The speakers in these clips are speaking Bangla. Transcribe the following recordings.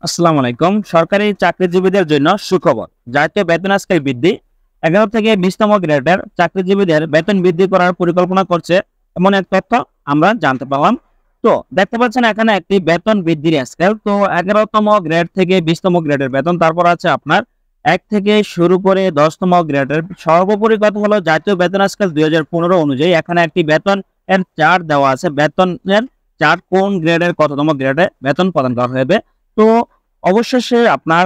আসসালামু আলাইকুম। সরকারি চাকরিজীবীদের জন্য সুখবর। জাতীয় বেতন স্কেল বৃদ্ধি 11 থেকে 20তম গ্রেডের চাকরিজীবীদের বেতন বৃদ্ধি করার পরিকল্পনা করছে এমন এক তথ্য আমরা জানতে পারলাম। তো দেখতে পাচ্ছেন এখানে একটি বেতন বৃদ্ধির স্কেল। তো 11তম গ্রেড থেকে 20তম গ্রেডের বেতন, তারপর আছে আপনার 1 থেকে শুরু করে 10তম গ্রেডের। সর্বোপরি কথা হলো জাতীয় বেতন স্কেল 2015 অনুযায়ী এখানে একটি বেতন এর চার্ট দেওয়া আছে। বেতনের চার্ট কোন গ্রেডের কততম গ্রেডে বেতন প্রদান করা হবে। তো অবশেষে আপনার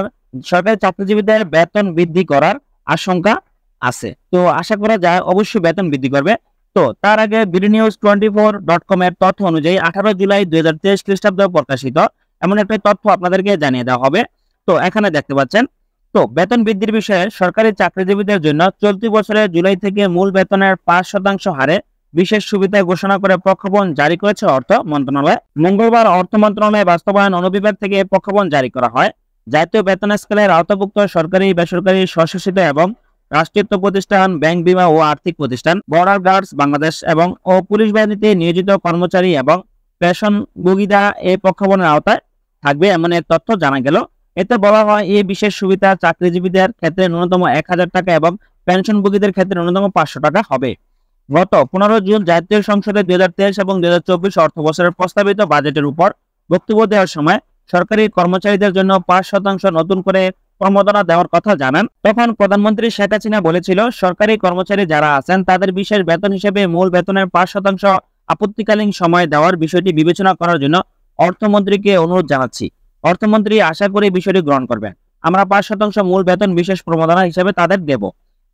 সরকারি চাকরিজীবীদের বেতন বৃদ্ধি করার আশঙ্কা আছে। তো আশা করা যায় অবশ্যই বেতন বৃদ্ধি করবে। তো তার আগে বিডিনিউজ24.com এর তথ্য অনুযায়ী 18 জুলাই 2023 খ্রিস্টাব্দে প্রকাশিত এমন একটা তথ্য আপনাদেরকে জানিয়ে দেওয়া হবে। তো এখানে দেখতে পাচ্ছেন, তো বেতন বৃদ্ধির বিষয়ে সরকারি চাকরিজীবীদের জন্য চলতি বছরের জুলাই থেকে মূল বেতনের 5% হারে বিশেষ সুবিধা ঘোষণা করে প্রজ্ঞাপন জারি করেছে অর্থ মন্ত্রণালয়। মঙ্গলবার অর্থ মন্ত্রণালয় বাস্তবায়ন অনুবিভাগ থেকে প্রজ্ঞাপন জারি করা হয়। জাতীয় বেতন স্কেলের আওতাভুক্ত সরকারি, বেসরকারি, স্বশাসিত এবং রাষ্ট্রায়ত্ত প্রতিষ্ঠান, ব্যাংক, বীমা ও আর্থিক প্রতিষ্ঠান, বর্ডার গার্ডস বাংলাদেশ এবং পুলিশ বাহিনীতে নিয়োজিত কর্মচারী এবং পেনশনভোগীরা এই প্রজ্ঞাপনের আওতায় থাকবে এমন এক তথ্য জানা গেল। এতে বলা হয় এই বিশেষ সুবিধা চাকরিজীবীদের ক্ষেত্রে ন্যূনতম 1000 টাকা এবং পেনশনভোগীদের ক্ষেত্রে ন্যূনতম 500 টাকা হবে। গত 15 জুন জাতীয় সংসদে 2023 এবং 2024 অর্থ বছরের প্রস্তাবিত বাজেটের উপর বক্তব্য দেওয়ার সময় সরকারি কর্মচারীদের জন্য 5% নতুন করে প্রণোদনা দেওয়ার কথা জানান। তখন প্রধানমন্ত্রী শেখ হাসিনা বলেছিল, সরকারি কর্মচারী যারা আছেন তাদের বিশেষ বেতন হিসেবে মূল বেতনের 5% আপত্তিকালীন সময় দেওয়ার বিষয়টি বিবেচনা করার জন্য অর্থমন্ত্রীকে অনুরোধ জানাচ্ছি। অর্থমন্ত্রী আশা করি বিষয়টি গ্রহণ করবেন। আমরা 5% মূল বেতন বিশেষ প্রণোদনা হিসেবে তাদের দেব।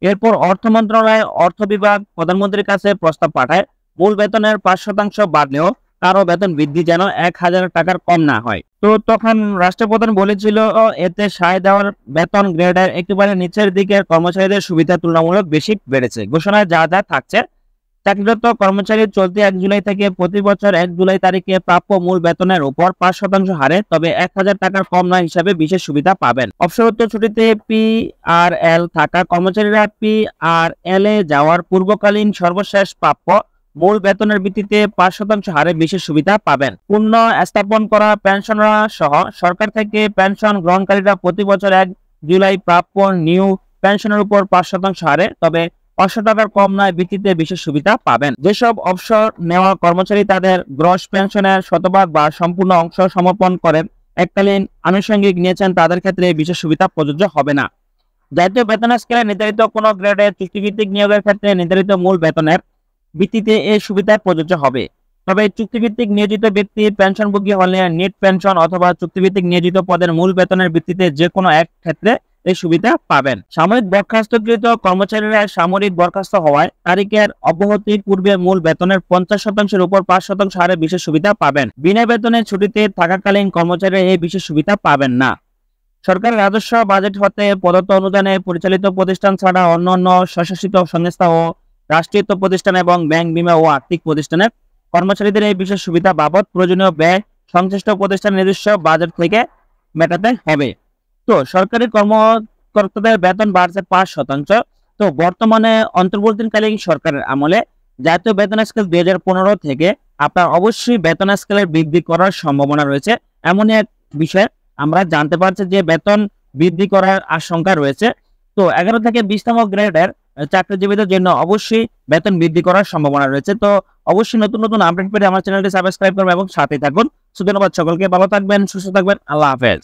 এরপর অর্থ মন্ত্রণালয় অর্থ বিভাগ প্রধানমন্ত্রীর কাছে প্রস্তাব পাঠায় মূল বেতনের 5% বাড়লেও কারো বেতন বৃদ্ধি যেন 1000 টাকার কম না হয়। তো তখন রাষ্ট্রপ্রধান বলেছিল, এতে সায় দেওয়ার বেতন গ্রেডের একেবারে নিচের দিকের কর্মচারীদের সুবিধা তুলনামূলক বেশি বেড়েছে। ঘোষণায় যা যা থাকছে, চাকরিরত কর্মচারী চলতি 1 জুলাই থেকে প্রতি বছর 1 জুলাই তারিখে প্রাপ্য মূল বেতনের উপর 5% হারে তবে 1000 টাকার কম নয় হিসাবে বিশেষ সুবিধা পাবেন। অবসরোত্তর ছুটিতে PRL থাকা কর্মচারীরা PRL এ যাওয়ার পূর্বকালীন সর্বশেষ প্রাপ্য মূল বেতনের ভিত্তিতে 5% হারে বিশেষ সুবিধা পাবেন। পূর্ণ স্থাপন করা পেনশনরা সহ সরকার থেকে পেনশন গ্রহণকারীরা প্রতি বছর 1 জুলাই প্রাপ্য নিউ পেনশনের উপর 5% হারে তবে 500 টাকার কম নয় ভিত্তিতে বিশেষ সুবিধা পাবেন। যেসব অবসর নেওয়া কর্মচারী তাদের গ্রস পেনশনের শতভাগ বা সম্পূর্ণ অংশ সমর্পণ করেন এককালীন আনুষঙ্গিক নিয়েছেন তাদের ক্ষেত্রে বিশেষ সুবিধা প্রযোজ্য হবে না। জাতীয় বেতন স্কেলে নির্ধারিত কোনো গ্রেডে চুক্তিভিত্তিক নিয়োগের ক্ষেত্রে নির্ধারিত মূল বেতনের ভিত্তিতে এই সুবিধা প্রযোজ্য হবে। তবে চুক্তিভিত্তিক নিয়োজিত ব্যক্তি পেনশনভোগী হলে নেট পেনশন অথবা চুক্তিভিত্তিক নিয়োজিত পদের মূল বেতনের ভিত্তিতে যে কোনো এক ক্ষেত্রে এই সুবিধা পাবেন। সাময়িক বরখাস্তকৃত কর্মচারীরা সামরিক বরখাস্ত হওয়ায় তারিখের অব্যাহতির পূর্বে মূল বেতনের 50%-এর উপর 5% হারে বিশেষ সুবিধা পাবেন। বিনা বেতনে ছুটিতে থাকাকালীন কর্মচারীরা এই বিশেষ সুবিধা পাবেন না। সরকারের রাজস্ব বাজেট হতে প্রদত্ত অনুদানে পরিচালিত প্রতিষ্ঠান ছাড়া অন্যান্য স্বশাসিত সংস্থা ও রাষ্ট্রায়ত্ত প্রতিষ্ঠান এবং ব্যাংক, বীমা ও আর্থিক প্রতিষ্ঠানের কর্মচারীদের এই বিশেষ সুবিধা বাবদ প্রয়োজনীয় ব্যয় সংশ্লিষ্ট প্রতিষ্ঠানের নিজস্ব বাজেট থেকে মেটাতে হবে। তো সরকারি কর্মকর্তাদের বেতন বাড়ছে 5%। তো বর্তমানে অন্তর্বর্তীকালীন সরকারের আমলে জাতীয় বেতন স্কেল 2015 থেকে আপনার অবশ্যই বেতন স্কেলের বৃদ্ধি করার সম্ভাবনা রয়েছে। এমন এক বিষয় আমরা জানতে পারছি যে বেতন বৃদ্ধি করার আশঙ্কা রয়েছে। তো 11 থেকে 20তম গ্রেডের চাকরিজীবীদের জন্য অবশ্যই বেতন বৃদ্ধি করার সম্ভাবনা রয়েছে। তো অবশ্যই নতুন নতুন আপডেট পেতে আমার চ্যানেলটি সাবস্ক্রাইব করবেন এবং সাথে থাকুন। ধন্যবাদ সকলকে, ভালো থাকবেন, সুস্থ থাকবেন, আল্লাহ হাফেজ।